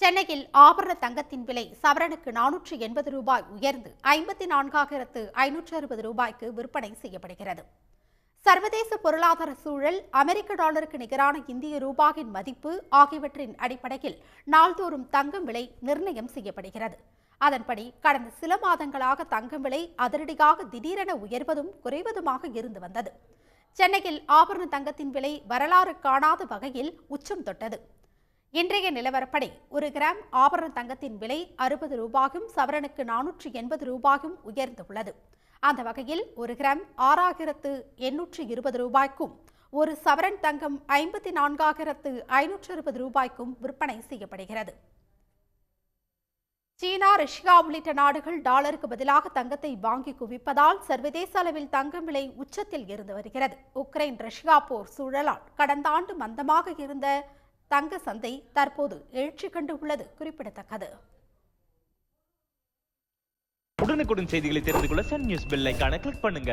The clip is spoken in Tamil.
சென்னையில் ஆபரண தங்கத்தின் விலை சவரனுக்கு 480 ரூபாய் உயர்ந்து 54,560 ரூபாய்க்கு விற்பனை செய்யப்படுகிறது. சர்வதேச பொருளாதார சூழல், அமெரிக்க டாலருக்கு நிகரான இந்திய ரூபாயின் மதிப்பு ஆகியவற்றின் அடிப்படையில் நாள்தோறும் தங்கம் விலை நிர்ணயம் செய்யப்படுகிறது. அதன்படி கடந்த சில மாதங்களாக தங்கம் விலை அதிரடியாக திடீரென உயர்வதும் குறைவதுமாக இருந்து வந்தது. சென்னையில் ஆபரண தங்கத்தின் விலை வரலாறு காணாத வகையில் உச்சம் தொட்டது. இன்றைய நிலவரப்படி 1 கிராம் ஆபரண தங்கத்தின் விலை 60 ரூபாயும் சவரனுக்கு 480 ரூபாயும் உயர்ந்துள்ளது. அந்த வகையில் 1 கிராம் 6,820 ரூபாய்க்கும் ஒரு சவரன் தங்கம் 54,560 ரூபாய்க்கும் விற்பனை செய்யப்படுகிறது. சீனா, ரஷ்யா உள்ளிட்ட நாடுகள் டாலருக்கு பதிலாக தங்கத்தை வாங்கி குவிப்பதால் சர்வதேச அளவில் தங்கம் விலை உச்சத்தில் இருந்து வருகிறது. உக்ரைன் ரஷ்யா போர் சூழலால் கடந்த ஆண்டு மந்தமாக இருந்த தங்க சந்தை தற்போது எழுச்சி கண்டு உள்ளது குறிப்பிடத்தக்கது. உடனுக்குடன் செய்திகளை தெரிந்து கொள்ள சன் நியூஸ் பெல் ஐகானை கிளிக் பண்ணுங்க.